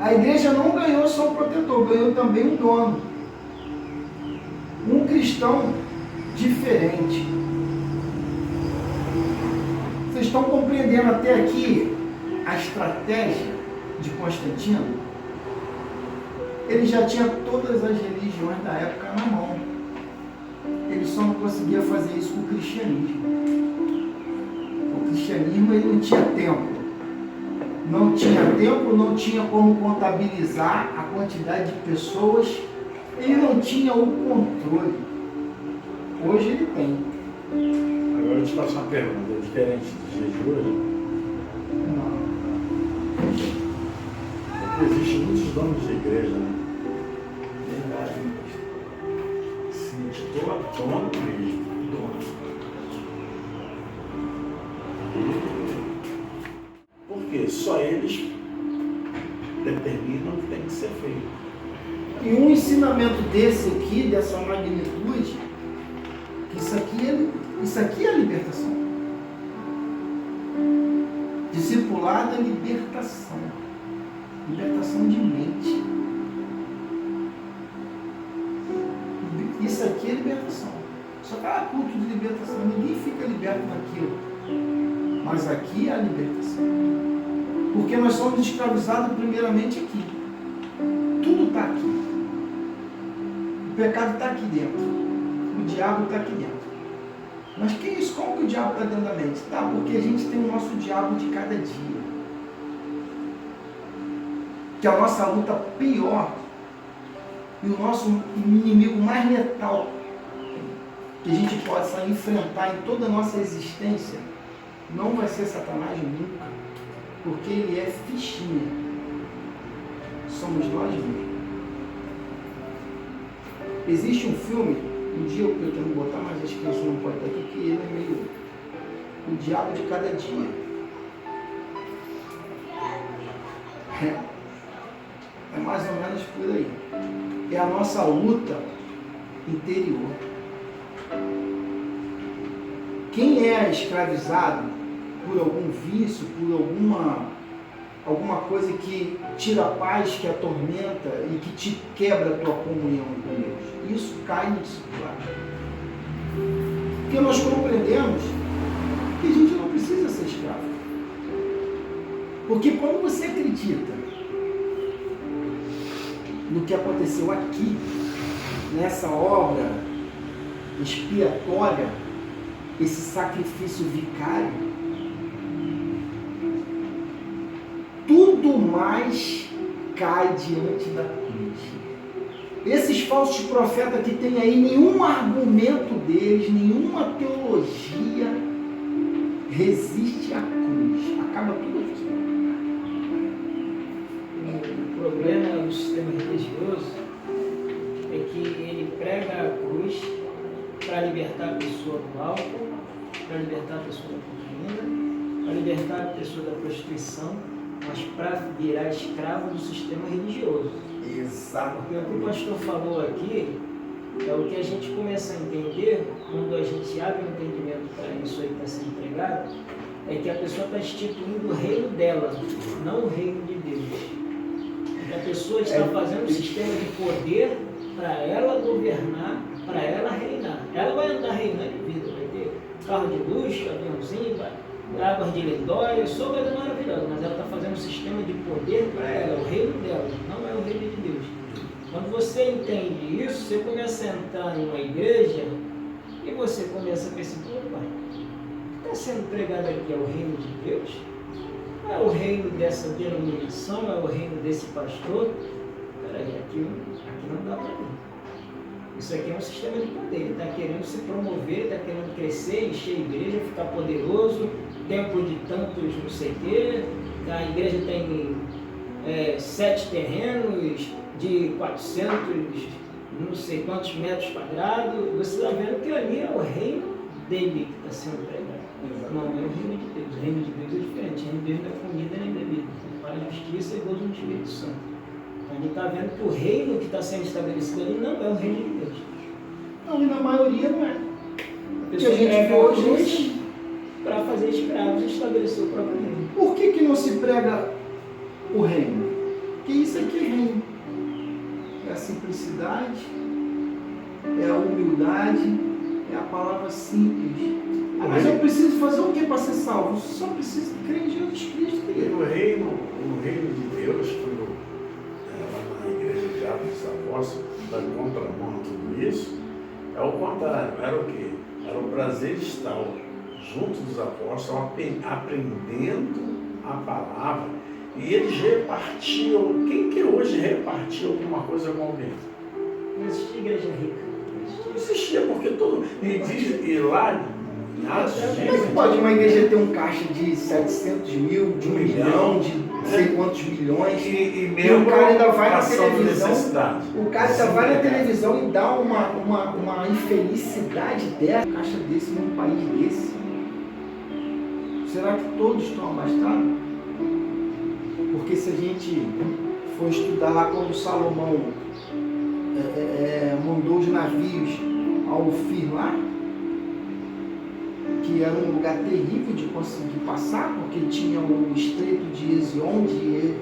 A igreja não ganhou só um protetor, ganhou também um dono. Um cristão diferente. Vocês estão compreendendo até aqui a estratégia de Constantino? Ele já tinha todas as religiões da época na mão. Ele só não conseguia fazer isso com o cristianismo. O cristianismo ele não tinha tempo. Não tinha tempo, não tinha como contabilizar a quantidade de pessoas. Ele não tinha o controle. Hoje ele tem. Agora eu te faço uma pergunta, é diferente dos dias de hoje? Não. Porque existem muitos donos de igreja, né? Verdade. Se intitula dono mesmo. Porque só eles determinam o que tem que ser feito. E um ensinamento desse aqui, dessa magnitude, isso aqui é a libertação. Discipulado é libertação. Libertação de mente. Isso aqui é libertação. Só que há culto de libertação. Ninguém fica liberto naquilo. Mas aqui é a libertação. Porque nós somos escravizados primeiramente aqui. Tudo está aqui. O pecado está aqui dentro. O diabo está aqui dentro. Mas que isso? Como que o diabo está dentro da mente? Tá, porque a gente tem o nosso diabo de cada dia. Que é a nossa luta pior. E o nosso inimigo mais letal que a gente possa enfrentar em toda a nossa existência não vai ser Satanás nunca. Porque ele é fichinha. Somos nós mesmos. Existe um filme, um dia eu pretendo botar, mas as crianças não podem estar aqui, porque ele é meio o diabo de cada dia. É mais ou menos por aí. É a nossa luta interior. Quem é escravizado por algum vício, por alguma coisa que tira a paz, que atormenta e que te quebra a tua comunhão com Deus, isso cai no discipulado. Porque nós compreendemos que a gente não precisa ser escravo. Porque quando você acredita no que aconteceu aqui, nessa obra expiatória, esse sacrifício vicário, tudo mais cai diante da cruz. Esses falsos profetas que tem aí, nenhum argumento deles, nenhuma teologia resiste à cruz. Acaba tudo aqui. O problema do sistema religioso é que ele prega a cruz para libertar a pessoa do álcool, para libertar a pessoa da cocaína, para libertar a pessoa da prostituição, mas para virar escravo do sistema religioso. Exato. Porque o que o pastor falou aqui é o que a gente começa a entender quando a gente abre o entendimento para isso aí que está sendo pregado, é que a pessoa está instituindo o reino dela, não o reino de Deus. A pessoa está fazendo um sistema de poder para ela governar, para ela reinar. Ela vai andar reinando em vida, vai ter carro de luxo, aviãozinho, águas de lindóia, só coisa maravilhosa, mas ela está fazendo um sistema de poder para ela, o reino dela, não é o reino de Deus. Quando você entende isso, você começa a entrar em uma igreja e você começa a perceber, opa, o que está sendo pregado aqui é o reino de Deus? É o reino dessa denominação, é o reino desse pastor? Peraí, aqui não dá para mim. Isso aqui é um sistema de poder, ele está querendo se promover, está querendo crescer, encher a igreja, ficar poderoso, templo de tantos não sei o quê, a igreja tem 7 terrenos de 400 não sei quantos metros quadrados, você está vendo que ali é o reino dele que está sendo pregado. Não é o reino de Deus. O reino de Deus é diferente. O reino de Deus não é comida nem bebida. Para a justiça e gozo no Espírito Santo. Então a gente está vendo que o reino que está sendo estabelecido ali não é o reino de Deus. Não, e na maioria não é. A pessoa prega hoje para fazer escravos e estabelecer o próprio reino. Por que não se prega o reino? O Porque isso aqui é reino. É a simplicidade, é a humildade, é a palavra simples. Mas eu preciso fazer o que para ser salvo? Eu só preciso crer em Jesus Cristo. O reino de Deus, quando lá na igreja de Atos dos Apóstolos, da contramão a tudo isso, é o contrário. Era o quê? Era o prazer de estar junto dos apóstolos, aprendendo a palavra. E eles repartiam. Quem que hoje repartia alguma coisa com alguém? Não existia igreja rica. Não existia, porque todo. E lá, em Atos, Como é que pode uma igreja ter um caixa de 700 mil, de 1 milhão, de não sei quantos milhões? E o cara ainda vai na televisão. Necessidade. O cara ainda vai na televisão e dá uma infelicidade dessa, um caixa desse, num país desse. Será que todos estão abastados? Porque se a gente for estudar lá quando Salomão mandou os navios ao Ofir lá, que era um lugar terrível de conseguir passar, porque tinha o estreito de Ezion-Geber.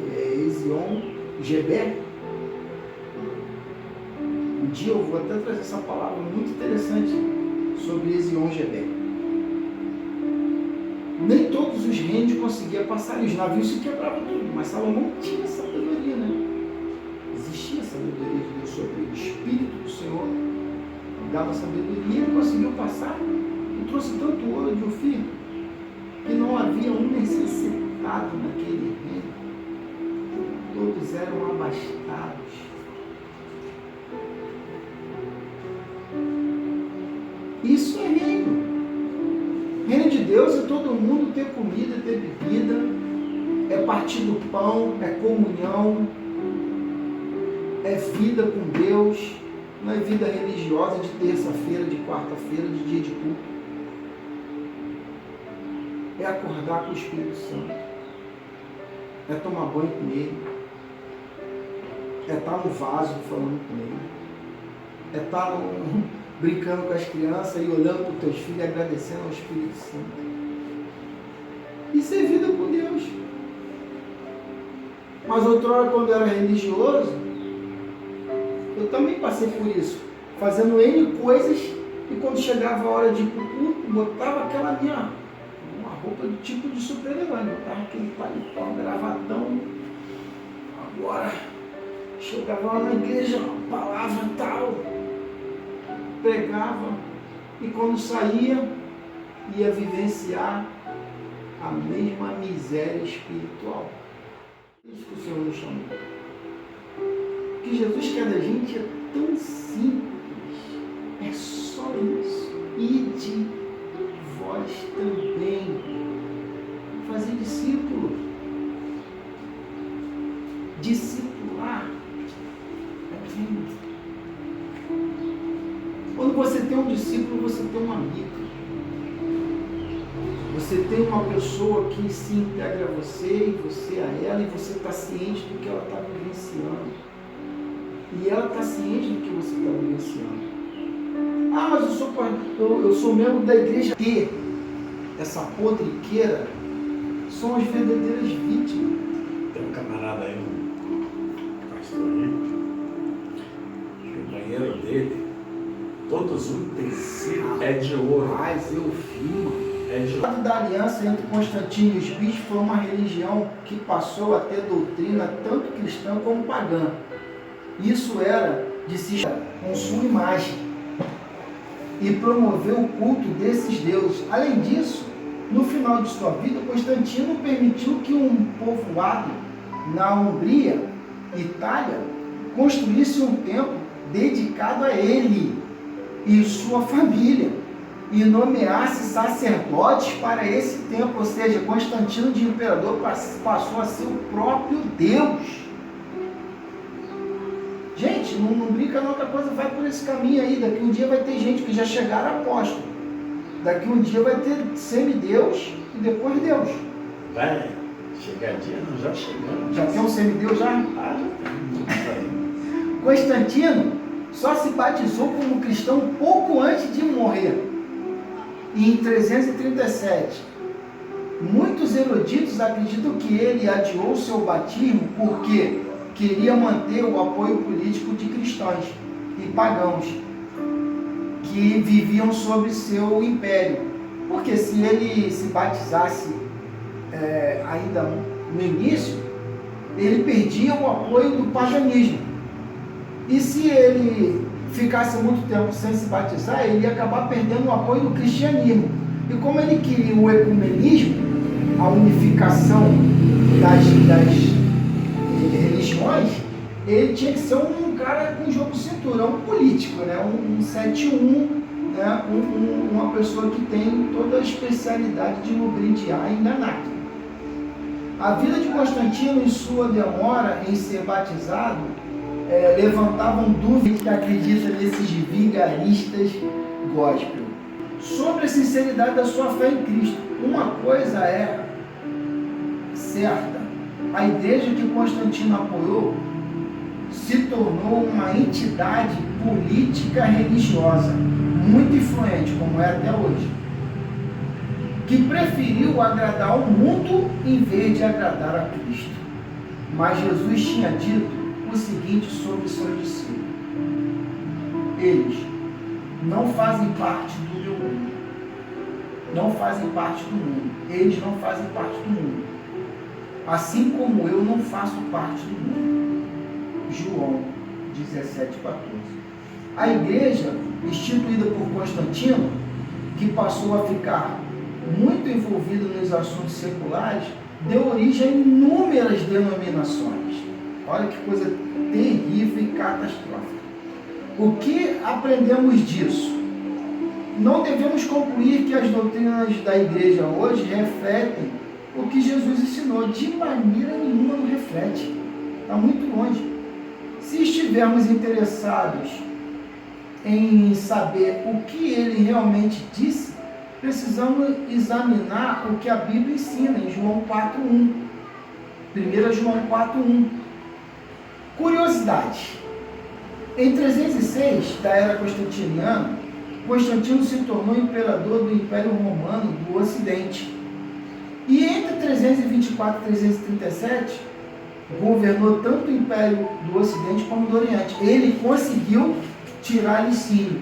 Um dia eu vou até trazer essa palavra muito interessante sobre Ezion-Geber. Nem todos os reinos conseguiam passar, e os navios se quebravam tudo, mas Salomão tinha sabedoria, né? Existia sabedoria de Deus sobre ele, o Espírito do Senhor dava sabedoria, e ele conseguiu passar. Trouxe tanto ouro de Ofir que não havia um necessitado naquele reino. Todos eram abastados. Isso é reino. Reino de Deus é todo mundo ter comida, ter bebida, é partir do pão, é comunhão, é vida com Deus, não é vida religiosa de terça-feira, de quarta-feira, de dia de culto. É acordar com o Espírito Santo, é tomar banho com Ele, é estar no vaso falando com Ele, é estar brincando com as crianças e olhando para os teus filhos e agradecendo ao Espírito Santo. Isso é vida com Deus. Mas outrora, quando eu era religioso, eu também passei por isso, fazendo N coisas, e quando chegava a hora de ir para o culto, botava aquela minha roupa do tipo de super-herói, botava aquele paletó, gravatão. Agora, chegava lá na igreja, palavra tal, pregava, e quando saía, ia vivenciar a mesma miséria espiritual. Isso que o Senhor nos chamou. O que Jesus quer da gente é tão simples, é só isso. Ide vós também, fazer discípulos, discipular. Quando você tem um discípulo, você tem um amigo. Você tem uma pessoa que se integra a você e você a ela, e você está ciente do que ela está vivenciando. E ela está ciente do que você está vivenciando. Ah, mas eu sou membro da igreja. E essa podriqueira são as verdadeiras vítimas. Tem um camarada aí, um pastor aí, que o banheiro dele, todos os utensílios é de ouro. Mas eu vi, mano. É de O lado da aliança entre Constantino e os bispos foi uma religião que passou a ter doutrina tanto cristã como pagã. Isso era de se com sua imagem e promover o culto desses deuses. Além disso, no final de sua vida, Constantino permitiu que um povoado na Hungria, Itália, construísse um templo dedicado a ele e sua família, e nomeasse sacerdotes para esse templo. Ou seja, Constantino de imperador passou a ser o próprio Deus. Gente, não brinca não, que a coisa vai por esse caminho aí. Daqui um dia vai ter gente que já chegaram apóstolo. Daqui um dia vai ter semideus e depois Deus. Vai, chegadinha, nós já chegamos. Já tem um semideus já? Ah, já tem. Constantino só se batizou como cristão pouco antes de morrer. E em 337, muitos eruditos acreditam que ele adiou seu batismo porque queria manter o apoio político de cristãos e pagãos que viviam sob seu império. Porque se ele se batizasse ainda no início, ele perdia o apoio do paganismo. E se ele ficasse muito tempo sem se batizar, ele ia acabar perdendo o apoio do cristianismo. E como ele queria o ecumenismo, a unificação das religiões, ele tinha que ser um cara com jogo de cintura, um político, né? um 7-1, né? Uma pessoa que tem toda a especialidade de lubridiar e enganar. A vida de Constantino e sua demora em ser batizado levantavam dúvidas que acreditam nesses vigaristas gospel sobre a sinceridade da sua fé em Cristo. Uma coisa é certa: a igreja que Constantino apoiou se tornou uma entidade política religiosa muito influente, como é até hoje, que preferiu agradar ao mundo em vez de agradar a Cristo. Mas Jesus tinha dito o seguinte sobre seus discípulos: eles não fazem parte do meu mundo, não fazem parte do mundo, eles não fazem parte do mundo, assim como eu não faço parte do mundo. João 17:14. A igreja, instituída por Constantino, que passou a ficar muito envolvida nos assuntos seculares, deu origem a inúmeras denominações. Olha que coisa terrível e catastrófica. O que aprendemos disso? Não devemos concluir que as doutrinas da igreja hoje refletem o que Jesus ensinou. De maneira nenhuma não reflete. Está muito longe. Se estivermos interessados em saber o que ele realmente disse, precisamos examinar o que a Bíblia ensina em João 4:1. 1 João 4:1. Curiosidade. Em 306 da era constantiniana, Constantino se tornou imperador do Império Romano do Ocidente. E entre 324 e 337, governou tanto o Império do Ocidente como do Oriente. Ele conseguiu tirar Licínio.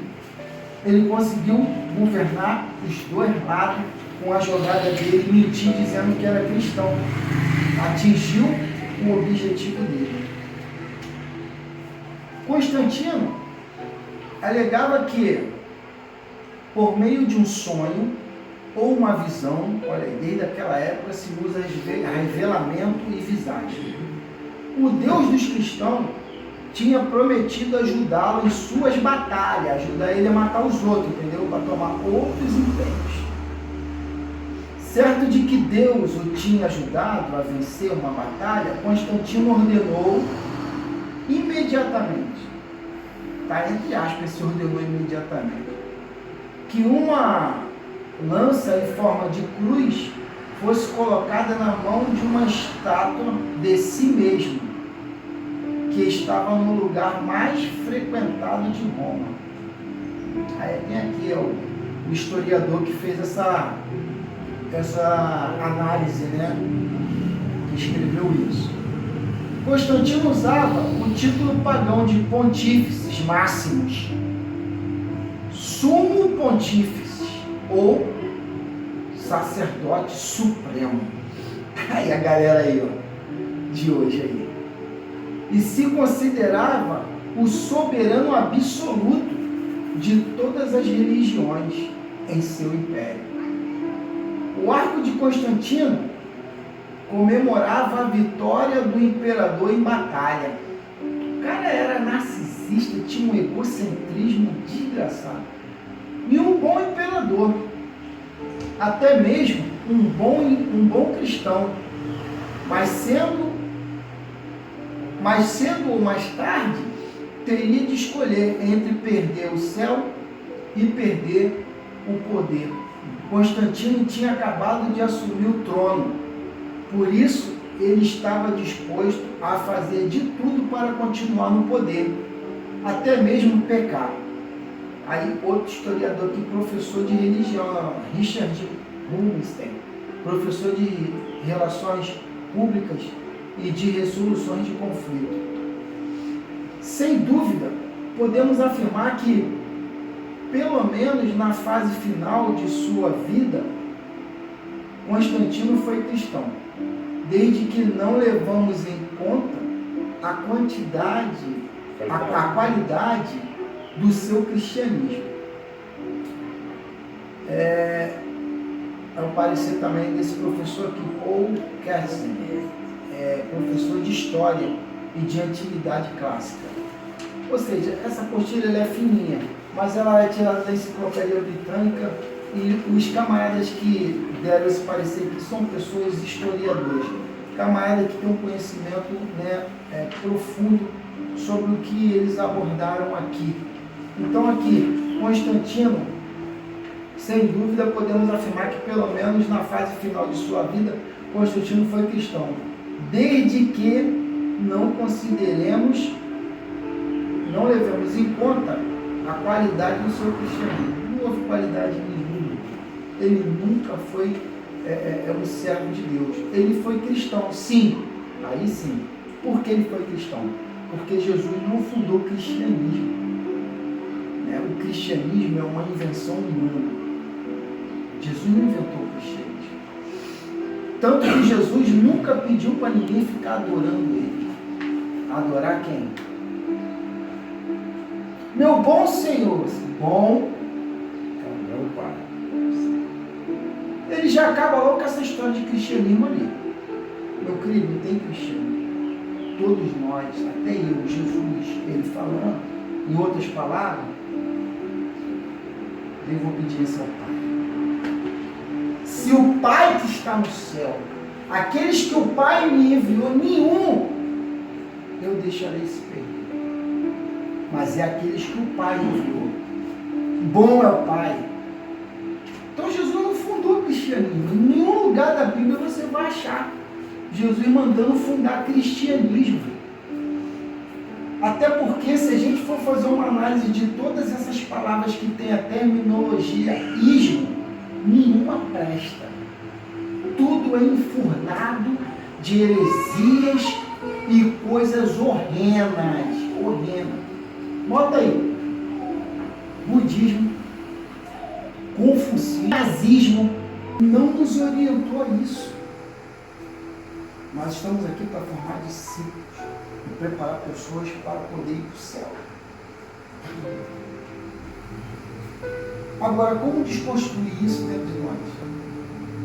Ele conseguiu governar os dois lados com a jogada dele, mentir dizendo que era cristão. Atingiu o objetivo dele. Constantino alegava que, por meio de um sonho ou uma visão, olha aí, desde aquela época se usa revelamento e visagem, o Deus dos cristãos tinha prometido ajudá-lo em suas batalhas, ajudar ele a matar os outros, entendeu? Para tomar outros impérios. Certo de que Deus o tinha ajudado a vencer uma batalha, Constantino ordenou imediatamente, está entre aspas, se ordenou imediatamente, que uma lança em forma de cruz fosse colocada na mão de uma estátua de si mesmo, que estava no lugar mais frequentado de Roma. Aí tem aqui o historiador que fez essa análise, né? Que escreveu isso. Constantino usava o título pagão de Pontífices Máximos, Sumo Pontífice ou Sacerdote Supremo. Aí a galera aí, ó, de hoje aí. E se considerava o soberano absoluto de todas as religiões em seu império. O arco de Constantino comemorava a vitória do imperador em batalha. O cara era narcisista, tinha um egocentrismo desgraçado. E um bom imperador, até mesmo um bom cristão, mas cedo ou mais tarde teria de escolher entre perder o céu e perder o poder. Constantino tinha acabado de assumir o trono, por isso ele estava disposto a fazer de tudo para continuar no poder, até mesmo pecar. Aí outro historiador aqui, professor de religião, Richard Rubinstein, professor de relações públicas e de resoluções de conflito. Sem dúvida, podemos afirmar que, pelo menos na fase final de sua vida, Constantino foi cristão, desde que não levamos em conta a quantidade, a qualidade do seu cristianismo. É o parecer também desse professor aqui, Paul Kerstin, professor de História e de Antiguidade Clássica. Ou seja, essa apostila ela é fininha, mas ela é tirada da Enciclopédia Britânica e os camaradas que deram esse parecer aqui são pessoas historiadoras, camaradas que têm um conhecimento, né, profundo sobre o que eles abordaram aqui. Então aqui, Constantino, sem dúvida podemos afirmar que pelo menos na fase final de sua vida, Constantino foi cristão, desde que não levemos em conta a qualidade do seu cristianismo. Não houve qualidade nenhuma. Ele nunca foi um servo de Deus. Ele foi cristão, sim. Aí sim. Por que ele foi cristão? Porque Jesus não fundou o cristianismo. O cristianismo é uma invenção humana. Jesus não inventou o cristianismo. Tanto que Jesus nunca pediu para ninguém ficar adorando ele. Adorar quem? Meu bom Senhor. Bom É meu Pai. Ele já acaba logo com essa história de cristianismo ali. Meu querido, não tem cristianismo. Todos nós, até eu, Jesus, ele falando, em outras palavras, devo obediência ao Pai. Se o Pai que está no céu, aqueles que o Pai me enviou, nenhum eu deixarei se perder. Mas é aqueles que o Pai enviou. Bom é o Pai. Então Jesus não fundou o cristianismo. Em nenhum lugar da Bíblia você vai achar Jesus mandando fundar cristianismo. Até porque se a gente for fazer uma análise de todas essas palavras que tem a terminologia ismo, nenhuma presta. Tudo é enfurnado de heresias e coisas horrendas. Bota aí. Budismo, confucismo, nazismo, não nos orientou a isso. Nós estamos aqui para formar discípulos e preparar pessoas para poder ir para o céu. Agora, como desconstruir isso dentro de nós?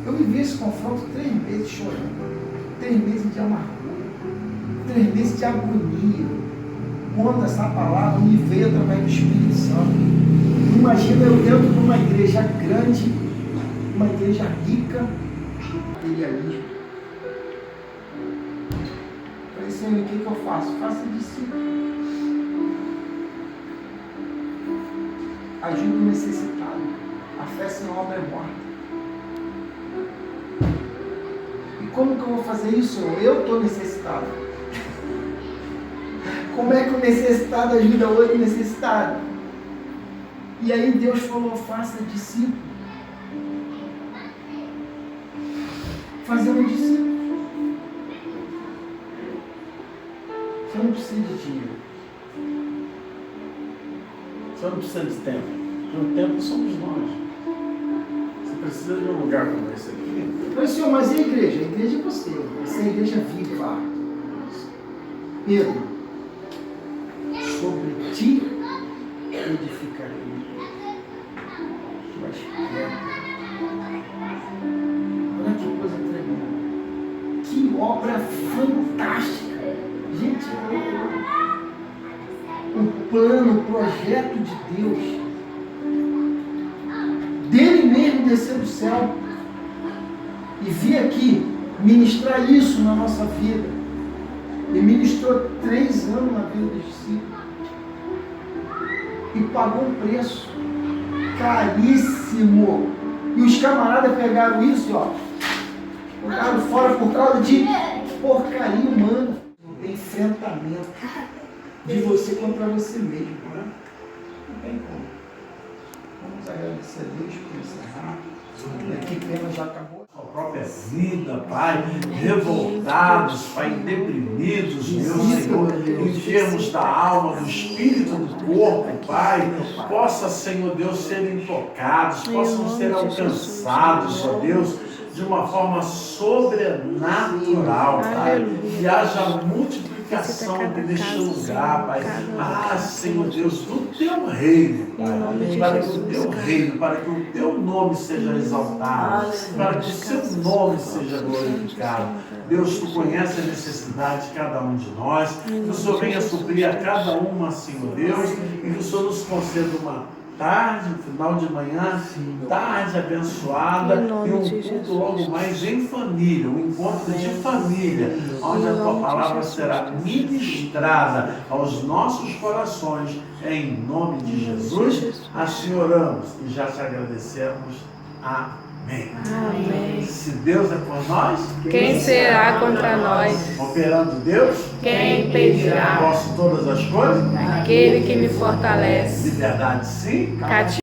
Eu vivi esse confronto 3 meses chorando, 3 meses de amargura, 3 meses de agonia, quando essa palavra me veio através do Espírito Santo. Imagina eu dentro de uma igreja grande, uma igreja rica, materialismo. Falei, Senhor, o que eu faço? Faça discípulo. Ajude o necessitado. A fé sem obra é morta. E como que eu vou fazer isso, Senhor? Eu estou necessitado. Como é que o necessitado ajuda o outro necessitado? E aí Deus falou, faça discípulo. Fazendo discípulo. Você não precisa de dinheiro. Você não precisa de tempo. Porque o tempo somos nós. Você precisa de um lugar como esse aqui. Mas, Senhor, mas e a igreja? A igreja é você. Essa é a igreja viva. Pedro, sobre ti edificarei. Tuas pedras. Olha que coisa tremenda. Que obra fantástica. Gente, o plano, o projeto de Deus, dele mesmo descer do céu e vir aqui ministrar isso na nossa vida. Ele ministrou 3 anos na vida dos discípulos e pagou um preço caríssimo. E os camaradas pegaram isso, ó, jogaram fora por causa de porcaria humana. Não tem enfrentamento de você contra você mesmo, né? Não tem como. Vamos agradecer a Deus por encerrar. Aqui pena já acabou. sua própria vida, Pai, revoltados, Pai, deprimidos, meu Senhor, enfermos da alma, do espírito, do corpo, Pai, possa, Senhor Deus, serem tocados, possam ser alcançados, ó Deus, de uma forma sobrenatural, Pai, que haja multiplicação neste lugar, Pai. Ah, Senhor Deus, do teu reino, Pai, para que o teu reino, para que o teu nome seja exaltado, para que o seu nome seja glorificado. Deus, tu conhece a necessidade de cada um de nós, que o Senhor venha suprir a cada uma, Senhor Deus, e que o Senhor nos conceda uma tarde, final de manhã, tarde abençoada e um culto logo mais em família, um encontro de família, onde a tua palavra será ministrada aos nossos corações, em nome de Jesus. Assim oramos e já te agradecemos. Amém. Amém. Se Deus é por nós, Quem será contra nós? operando Deus, Quem impedirá? posso todas as coisas, Aquele que me fortalece. liberdade sim,